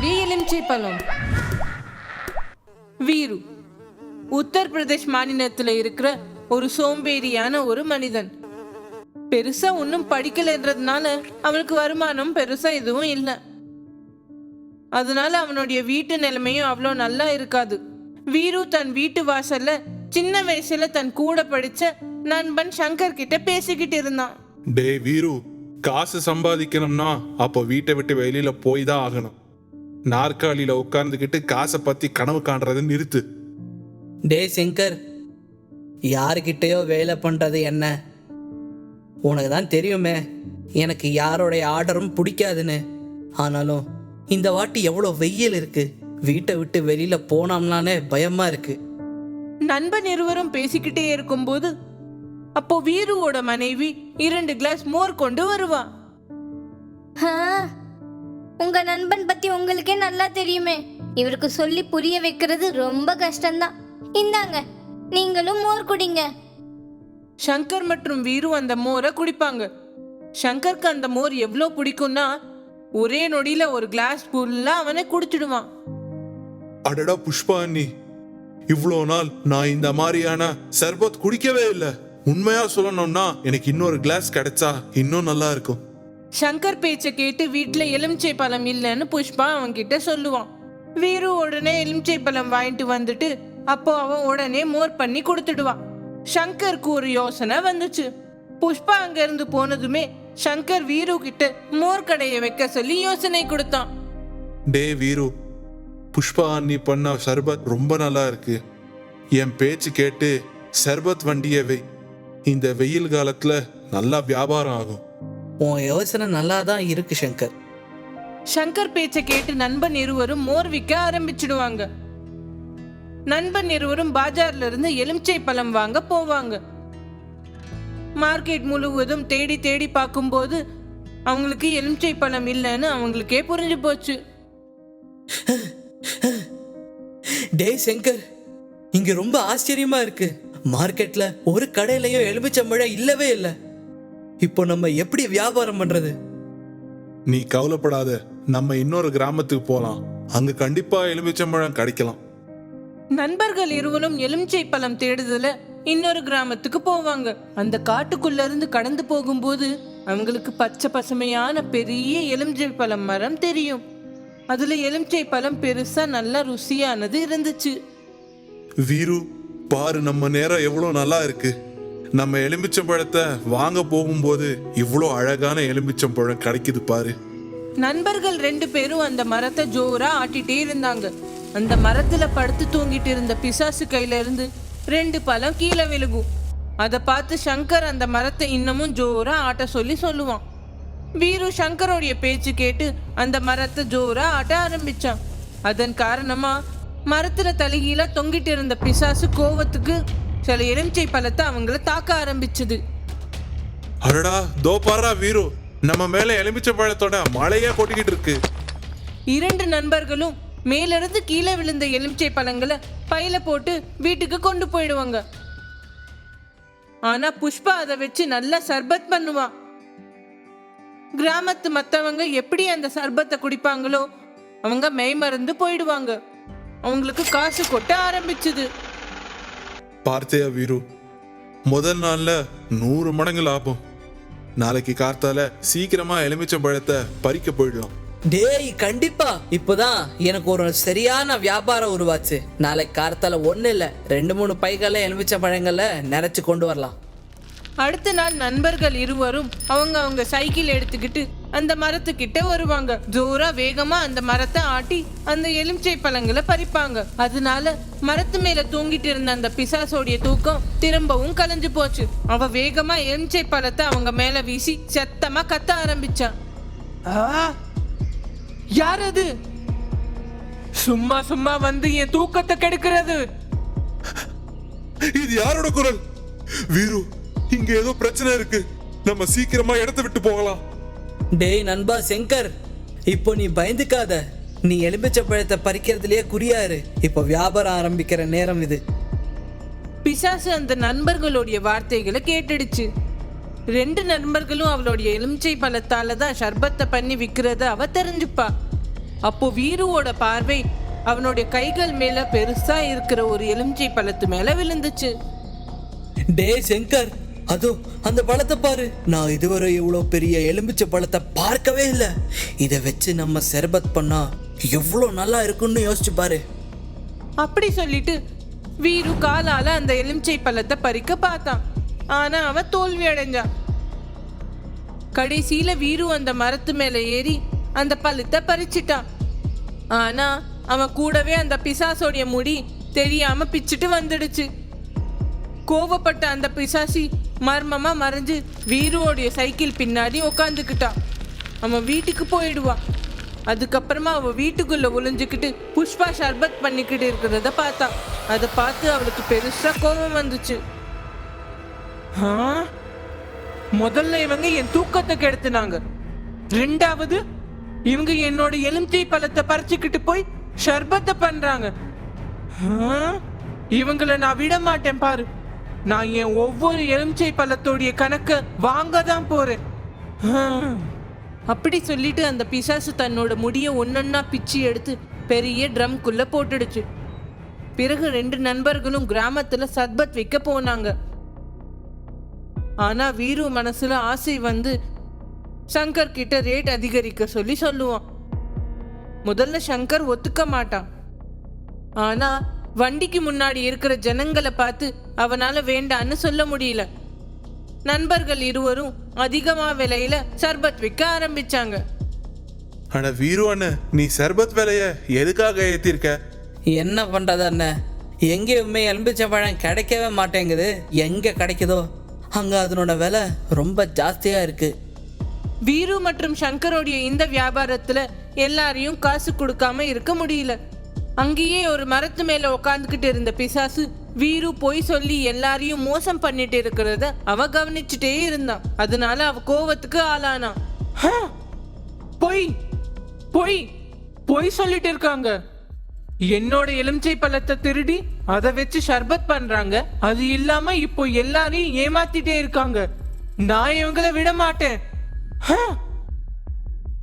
இருக்கக்கூடிய எலுமிச்சை பழம். வீரு உத்தரப்பிரதேஷ் மாநிலத்துல இருக்கிற ஒரு சோம்பேறியான ஒரு மனிதன். பெருசா ஒன்னும் படிக்கலன்றதுனால அவனுக்கு வருமானம் பெருசா எதுவும் இல்லை. அதனால அவனுடைய வீட்டு நிலைமையும் அவ்வளோ நல்லா இருக்காது. வீரு தன் வீட்டு வாசல்ல சின்ன வயசுல தன் கூட படிச்ச நண்பன் சங்கர் கிட்ட பேசிக்கிட்டு இருந்தான். டே வீரு, காசு சம்பாதிக்கணும்னா அப்போ வீட்டை விட்டு வெளியில போய் தான் ஆகணும். நாற்காலியில உட்கார்ந்துக்கிட்டு காசை பத்தி கனவு காண்றதை நிறுத்து. டே சங்கர், யாருக்கிட்டயோ வேலை பண்றது என்ன? உனக்கு தான் தெரியுமே எனக்கு யாரோடைய ஆர்டரும் பிடிக்காதுன்னு. ஆனாலும் இந்த வாட்டி எவ்வளோ வெயில் இருக்கு, வீட்டை விட்டு வெளியில போனோம்னாலே பயமா இருக்கு. நண்பன் இருவரும் பேசிக்கிட்டே இருக்கும்போது அப்போ வீருவோட மனைவி 2 கிளாஸ் மோர் கொண்டு வருவா. உங்க நண்பன் பத்தி உங்களுக்கே நல்லா தெரியுமே. இவருக்கு சொல்லி புரிய வைக்கிறது ரொம்ப கஷ்டம்தான். இந்தாங்க, நீங்களும் மோர் குடிங்க. சங்கர் மற்றும் வீரு அந்த மோரை குடிப்பாங்க. சங்கருக்கு அந்த மோர் எவ்வளோ பிடிக்கும்னா ஒரே நொடியில ஒரு கிளாஸ் ஃபுல்லா அவனை குடிச்சிடுவான். அடடா புஷ்பா அண்ணி, இவ்வளோ நாள் நான் இந்த மாதிரியான சர்பத் குடிக்கவே இல்லை. உண்மையா சொல்லணும்னா எனக்கு இன்னொரு கிளாஸ் கிடைச்சா இன்னும் நல்லா இருக்கும். சங்கர் பேச்சை கேட்டு வீட்டுல எலுமிச்சை பழம் இல்லைன்னு புஷ்பா அவன் கிட்ட சொல்லுவான். வீரு உடனே எலுமிச்சை பழம் வாங்கிட்டு வந்துட்டு அப்போ அவன் உடனே மோர் பண்ணி கொடுத்துடுவான். சங்கருக்கு ஒரு யோசனை வந்துச்சு. புஷ்பா அங்க இருந்து போனதுமே சங்கர் வீரு கிட்ட மோர் கடையை வைக்க சொல்லி யோசனை கொடுத்தான். டே வீரு, புஷ்பா அண்ணி பண்ண சர்பத் ரொம்ப நல்லா இருக்கு. என் பேச்சு கேட்டு சர்பத் வண்டியை வை. இந்த வெயில் காலத்துல நல்லா வியாபாரம் ஆகும். உன் யோசனை நல்லா தான் இருக்கு சங்கர். சங்கர் பேச்சை கேட்டு நண்பன் இருவரும் மோர் விற்க ஆரம்பிச்சிடுவாங்க. நண்பன் இருவரும் பாஜார்ல இருந்து எலுமிச்சை பழம் வாங்க போவாங்க. மார்க்கெட் முழுவதும் தேடி தேடி பார்க்கும்போது அவங்களுக்கு எலுமிச்சை பழம் இல்லைன்னு அவங்களுக்கே புரிஞ்சு போச்சு. டே சங்கர், இங்க ரொம்ப ஆச்சரியமா இருக்கு. மார்க்கெட்ல ஒரு கடையிலயும் எலுமிச்சம்பழம் இல்லவே இல்லை. இப்போ நம்ம எப்படி வியாபாரம் பண்றது? நீ கவலைப்படாத, நம்ம இன்னொரு கிராமத்துக்கு போலாம். அங்க கண்டிப்பா எலுமிச்சம்பழம் கிடைக்கலாம். நண்பர்கள் இருவரும் எலுமிச்சை பழம் தேடுதல இன்னொரு கிராமத்துக்கு போவாங்க. அந்த காட்டுக்குள்ள இருந்து கடந்து போகும்போது அவங்களுக்கு பச்சை பசுமையான பெரிய எலுமிச்சை பழம் மரம் தெரியும். அதுல எலுமிச்சை பழம் பெருசா நல்லா ருசியானது இருந்துச்சு. வீரு பாரு, நம்ம நேரம் எவ்வளவு நல்லா இருக்கு. நம்ம எலுமிச்சம்பழத்தை வாங்க போகும்போது இவ்வளோ அழகான எலுமிச்சம்பழம் கிடைக்குது பாரு. நண்பர்கள் 2 பேரும் அந்த மரத்தை ஜோரா ஆட்டிட்டே இருந்தாங்க. அந்த மரத்துல படுத்து தூங்கிட்டு இருந்த பிசாசு கையில இருந்து 2 பழம் கீழே விழுகும். அதை பார்த்து சங்கர் அந்த மரத்தை இன்னமும் ஜோரா ஆட்ட சொல்லி சொல்லுவான். வீரு சங்கரோடைய பேச்சு கேட்டு அந்த மரத்தை ஜோரா ஆட்ட ஆரம்பிச்சான். அதன் காரணமா மரத்துல தலைகீழ தொங்கிட்டு இருந்த பிசாசு கோவத்துக்கு சில எலுமிச்சை பழத்தை அவங்கள தாக்க ஆரம்பிச்சது. அடடா, தோ பாரா வீரு, நம்ம மேல எலுமிச்சம்பழத்தோட மழையா கொட்டிக்கிட்டு இருக்கு. 2 நண்பர்களும் மேலிருந்து கீழே விழுந்த எலுமிச்சை பழங்களை பையில போட்டு வீட்டுக்கு கொண்டு போயிடுவாங்க. ஆனா புஷ்பா அதை வச்சு நல்லா சர்பத் பண்ணுவான். கிராமத்து மத்தவங்க எப்படி அந்த சர்பத்தை குடிப்பாங்களோ அவங்க மெய்மறந்து போயிடுவாங்க. அவங்களுக்கு காசு கொட்ட ஆரம்பிச்சது. பார்த்தையா வீரு, முதல் நாள்ல 100 மடங்கு லாபம். நாளைக்கு கார்த்தால சீக்கிரமா எலுமிச்சம்பழத்தை பறிக்க போயிடலாம். டேய் கண்டிப்பா, இப்போதான் எனக்கு ஒரு சரியான வியாபாரம் உருவாச்சு. நாளைக்கு கார்த்தால 1 இல்ல 2-3 பைகளை எலுமிச்சம்பழங்களை நிறைச்சு கொண்டு வரலாம். அடுத்த நாள் நண்பர்கள் இருவரும் அவங்க சைக்கிள் எடுத்துக்கிட்டு அந்த மரத்துக்கிட்ட வருவாங்க. ஜோரா வேகமா அந்த மரத்தை ஆட்டி அந்த எலுமிச்சை பழங்களை பறிப்பாங்க. அதனால மரத்து மேல தூங்கிட்டு இருந்த அந்த பிசாசோடைய தூக்கம் திரும்பவும் கலைஞ்சு போச்சு. அவ வேகமா எலுமிச்சை பழத்தை அவங்க மேல வீசி சத்தமா கத்த ஆரம்பிச்சான். யார் அது? சும்மா சும்மா வந்து என் தூக்கத்தை கெடுக்கிறது. இது யாரோட குரல்? வீரு, இங்க ஏதோ பிரச்சனை இருக்கு. நம்ம சீக்கிரமா இடத்தை விட்டு போகலாம். டேய் நண்பா சங்கர், இப்போ நீ பயந்துக்காத. நீ எலுமிச்சம்பழத்தை பறிக்கிறதுலயே குறியாரு. இப்போ வியாபாரம் ஆரம்பிக்கிற நேரம் இது. பிசாசு அந்த நண்பர்களுடைய வார்த்தைகளை கேட்டுடுச்சு. 2 நண்பர்களும் அவளுடைய எலுமிச்சை பழத்தால தான் ஷர்பத்தை பண்ணி விற்கிறத அவ தெரிஞ்சுப்பா. அப்போ வீருவோட பார்வை அவனுடைய கைகள் மேல பெருசா இருக்கிற ஒரு எலுமிச்சை பழத்து மேல விழுந்துச்சு. டே சங்கர், அதோ அந்த பழத்தை பாரு. நான் இதுவரை இவ்வளோ பெரிய எலுமிச்சை பழத்தை பார்க்கவே இல்லை. இதை வச்சு நம்ம சர்பத் பண்ணா எவ்வளோ நல்லா இருக்குன்னு யோசிச்சு பாரு. அப்படி சொல்லிட்டு வீரு காலால அந்த எலுமிச்சை பழத்தை பறிக்க பார்த்தான். ஆனா அவன் தோல்வி அடைஞ்சான். கடைசியில வீரு அந்த மரத்து மேல ஏறி அந்த பழத்தை பறிச்சிட்டான். ஆனா அவன் கூடவே அந்த பிசாசோடைய முடி தெரியாம பிச்சுட்டு வந்துடுச்சு. கோவப்பட்ட அந்த பிசாசி மர்மமா மறைஞ்சு வீருவோடைய சைக்கிள் பின்னாடி உக்காந்துக்கிட்டான். அவன் வீட்டுக்கு போயிடுவான். அதுக்கப்புறமா அவள் வீட்டுக்குள்ள ஒளிஞ்சுக்கிட்டு புஷ்பா ஷர்பத் பண்ணிக்கிட்டு இருக்கிறத பார்த்தான். அதை பார்த்து அவளுக்கு பெருசா கோபம் வந்துச்சு. முதல்ல இவங்க என் தூக்கத்தை கெடுத்துனாங்க, ரெண்டாவது இவங்க என்னோட எலுமிச்சை பழத்தை பறிச்சுக்கிட்டு போய் ஷர்பத்தை பண்றாங்க. இவங்களை நான் விட மாட்டேன் பாரு. நான் என் ஒவ்வொரு எலுமிச்சை பழத்தோடைய கணக்க வாங்க தான் போறேன். அப்படி சொல்லிட்டு அந்த பிசாசு தன்னோட முடிய ஒன்னொன்னா பிச்சு எடுத்து பெரிய ட்ரம்குள்ள போட்டுடுச்சு. பிறகு 2 நண்பர்களும் கிராமத்துல சர்பத் வைக்க போனாங்க. ஆனா வீரு மனசுல ஆசை வந்து சங்கர் கிட்ட ரேட் அதிகரிக்க சொல்லுவான். முதல்ல சங்கர் ஒத்துக்க மாட்டான். ஆனா வண்டிக்கு முன்னாடி இருக்கிற ஜனங்களை பார்த்து அவனால வேண்டான்னு சொல்ல முடியல. நண்பர்கள் இருவரும் அதிகமா விலையில சர்பத் விற்க ஆரம்பிச்சாங்க. ஆனா வீரு அண்ணன், நீ சர்பத் விலைய எதுக்காக ஏத்திருக்க? என்ன பண்றது அண்ணன், எங்கேயுமே எலும்பிச்சை பழம் கிடைக்கவே மாட்டேங்குது. எங்க கிடைக்குதோ அங்க அதனோட விலை ரொம்ப ஜாஸ்தியா இருக்கு. வீரு மற்றும் சங்கரோடைய இந்த வியாபாரத்துல எல்லாரையும் காசு கொடுக்காம இருக்க முடியல. அங்கேயே ஒரு மரத்து மேல உட்காந்துக்கிட்டு இருந்த பிசாசு வீரு போய் சொல்லி எல்லாரையும் மோசம் பண்ணிட்டு இருக்கிறத அவ கவனிச்சுட்டே இருந்தான். அதனால அவ கோவத்துக்கு ஆளானான். பொய் பொய் பொய் சொல்லிட்டு இருக்காங்க. என்னோட எலுமிச்சை பழத்தை திருடி அதை வச்சு ஷர்பத் பண்றாங்க. அது இல்லாம இப்போ எல்லாரையும் ஏமாத்திட்டே இருக்காங்க. நான் இவங்களை விட மாட்டேன்.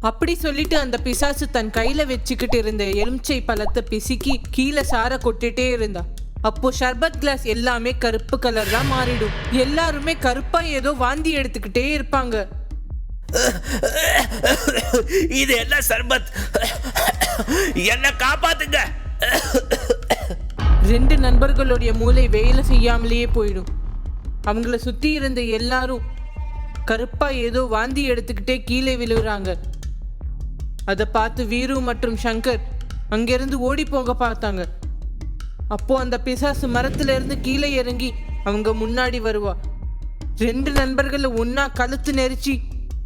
அப்படி சொல்லிட்டு அந்த பிசாசு தன் கையில வச்சுக்கிட்டு இருந்த எலுமிச்சை பழத்தை பிசுக்கி கீழே சார கொட்டிட்டே இருந்தா. அப்போ ஷர்பத் கிளாஸ் எல்லாமே கருப்பு கலர் தான் மாறிடும். எல்லாருமே கருப்பா ஏதோ வாந்தி எடுத்துக்கிட்டே இருப்பாங்க. இது என்ன சர்பத், என்ன காப்பாத்துங்க. 2 நண்பர்களுடைய மூளை வேலை செய்யாமலேயே போயிடும். அவங்கள சுத்தி இருந்த எல்லாரும் கருப்பா ஏதோ வாந்தி எடுத்துக்கிட்டே கீழே விழுறாங்க. அதை பார்த்து வீரு மற்றும் சங்கர் அங்கிருந்து ஓடி போக பார்த்தாங்க. அப்போ அந்த பிசாசு மரத்துல இருந்து கீழே இறங்கி அவங்க முன்னாடி வருவா. 2 நண்பர்களை ஒன்னா கழுத்து நெரிச்சு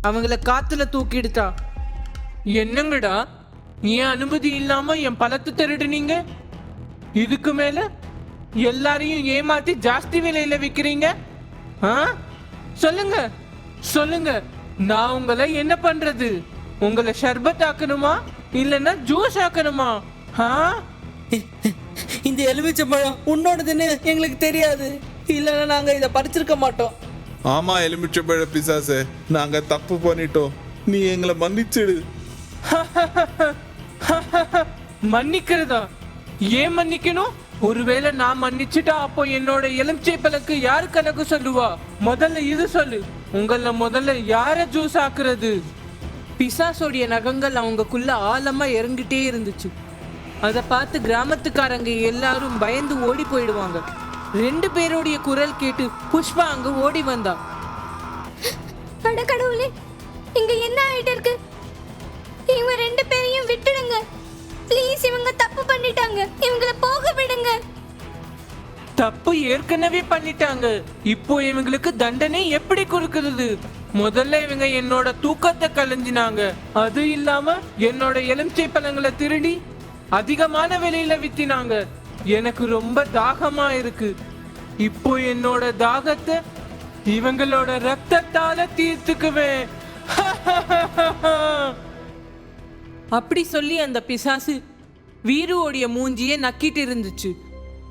அவங்கள காத்துல தூக்கிடுத்தா. என்னங்கடா, ஏன் அனுமதி இல்லாம என் பழத்தை திருடுனீங்க? இதுக்கு மேல எல்லாரையும் ஏமாத்தி ஜாஸ்தி விலையில விற்கிறீங்க. சொல்லுங்க சொல்லுங்க, நான் உங்களை என்ன பண்றது? உங்களை ஷர்பத் ஆக்கணுமா இல்லைன்னா ஜூஸ் ஆக்கணுமா? இந்த எலுமிச்சை பழம் உன்னோடதுன்னு எங்களுக்கு தெரியாது. இல்லைன்னா நாங்க இதை பறிச்சிருக்க மாட்டோம். ஆமா எலுமிச்சம்பழ பிசாசே, நாங்க தப்பு பண்ணிட்டோம், நீ எங்களை மன்னிச்சிடு. மன்னிக்கிறதா? ஏன் மன்னிக்கணும்? ஒருவேளை நான் மன்னிச்சுட்டா அப்போ என்னோட எலுமிச்சை பழக்கு யாரு கணக்கு சொல்லுவா? முதல்ல இது சொல்லு, உங்கள முதல்ல யார ஜூஸ் ஆக்குறது? பிசாசோடைய நகங்கள் அவங்கக்குள்ள ஆழமா இறங்கிட்டே இருந்துச்சு. அதை பார்த்து கிராமத்துக்காரங்க எல்லாரும் பயந்து ஓடி போயிடுவாங்க. 2 பேருடைய குரல் கேட்டு புஷ்பா அங்க ஓடி வந்தா. அட கடவுளே, இங்க என்ன ஆயிட்டு இருக்கு? இவங்க 2 பேரையும் விட்டுடுங்க ப்ளீஸ். இவங்க தப்பு பண்ணிட்டாங்க, இவங்கள போக விடுங்க. தப்பு ஏற்கனவே பண்ணிட்டாங்க, இப்போ இவங்களுக்கு தண்டனை எப்படி கொடுக்கிறது? முதல்ல இவங்க என்னோட தூக்கத்தை கலைஞ்சினாங்க. அது இல்லாம என்னோட எலுமிச்சை பழங்களை திருடி அதிகமான விலையில வித்தினாங்க. எனக்கு ரொம்ப தாகமா இருக்கு. இப்போ என்னோட தாகத்தை இவங்களோட ரத்தத்தால தீர்த்துக்குவேன். அப்படி சொல்லி அந்த பிசாசு வீருவோடைய மூஞ்சியை நக்கிட்டு இருந்துச்சு.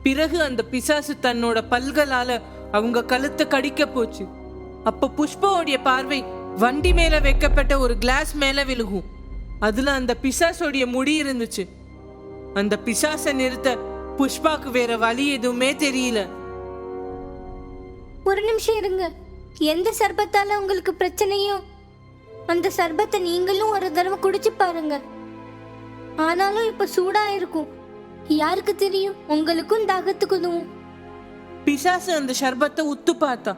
பிறகு அந்த பிசாசு தன்னோட பல்களால அவங்க கழுத்தை கடிக்க போச்சு. அப்ப புஷ்பாவுடைய பார்வை வண்டி மேல வைக்கப்பட்ட ஒரு கிளாஸ் மேல விழுகும். அதுல அந்த பிசாசோடைய முடி இருந்துச்சு. அந்த பிசாசை நிறுத்த புஷ்பாக்கு வேற வழி எதுவுமே தெரியல. ஒரு நிமிஷம் இருங்க. எந்த சர்பத்தால உங்களுக்கு பிரச்சனையோ அந்த சர்பத்தை நீங்களும் ஒரு தடவை குடிச்சு பாருங்க. ஆனாலும் இப்ப சூடா இருக்கும். யாருக்கு தெரியும், உங்களுக்கும் தாகத்துக்கும். பிசாசு அந்த ஷர்பத்தை உத்து பார்த்தா.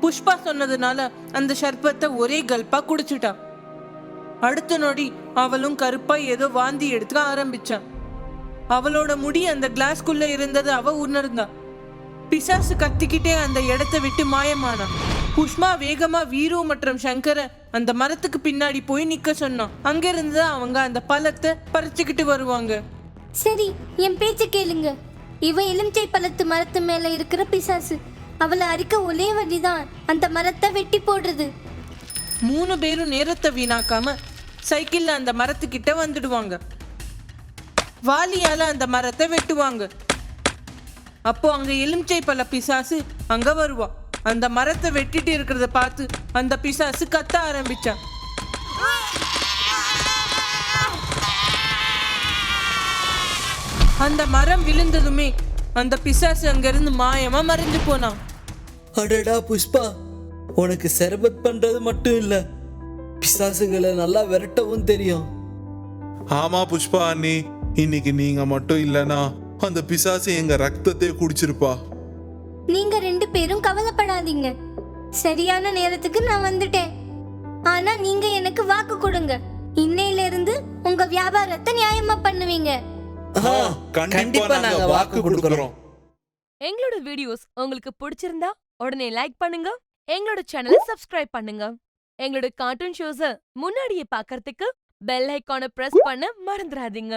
புஷ்பா சொன்னதுனால அந்த ஷர்பத்தை ஒரே கல்பா குடிச்சுட்டா. அடுத்த நொடி அவளும் கருப்பா ஏதோ வாந்தி எடுக்க ஆரம்பிச்சான். அவளோட முடி அந்த கிளாஸ்குள்ள இருந்தது அவ உணர்ந்தா. பிசாசு கத்திக்கிட்டே அந்த இடத்தை விட்டு மாயமானான். புஷ்பா வேகமா வீரு மற்றும் சங்கரை அந்த மரத்துக்கு பின்னாடி போய் நிக்க சொன்னான். அங்கிருந்து அவங்க அந்த பழத்தை பறிச்சுக்கிட்டு வருவாங்க. சரி, என் பேச்ச கேளுங்க. இவ எலுமிச்சை பழத்து மரத்து மேல இருக்கிற பிசாசு. அவளை அரிக்க ஒரே வழிதான் அந்த மரத்தை வெட்டி போடுறது. 3 பேரும் நேரத்தை வீணாக்காம சைக்கிள்ல அந்த மரத்துக்கிட்ட வந்துடுவாங்க. வாளியால அந்த மரத்தை வெட்டுவாங்க. அப்போ அங்க எலுமிச்சை பழ பிசாசு அங்க வருவா. அந்த மரத்தை வெட்டிட்டு இருக்கிறத பார்த்து அந்த பிசாசு கத்த ஆரம்பிச்சான். அந்த மரம் விழுந்ததுமே அந்த பிசாசு அங்கிருந்து மாயமா மறைஞ்சு போனான். அடடா புஷ்பா, உனக்கு சர்பத் பண்றது மட்டும் இல்ல, பிசாசுகளை நல்லா விரட்டவும் தெரியும். ஆமா புஷ்பா அண்ணி, இன்னைக்கு நீங்க மட்டும் இல்லனா அந்த பிசாசு எங்க ரத்தத்தை குடிச்சிருப்பா. நீங்க 2 பேரும் கவலைப்படாதீங்க. சரியான நேரத்துக்கு நான் வந்துட்டேன். ஆனா நீங்க எனக்கு வாக்கு கொடுங்க. இன்னையில இருந்து உங்க வியாபாரத்தை நியாயமா பண்ணுவீங்க. கண்டிப்பா நாங்க வாக்கு கொடுக்கறோம். எங்களோட வீடியோஸ் உங்களுக்கு பிடிச்சிருந்தா உடனே லைக் பண்ணுங்க, எங்களோட சேனலை சப்ஸ்கிரைப் பண்ணுங்க. எங்களோட கார்ட்டூன் ஷோஸ முன்னாடியே பார்க்கிறதுக்கு பெல் ஐகானை பிரஸ் பண்ண மறந்துடாதீங்க.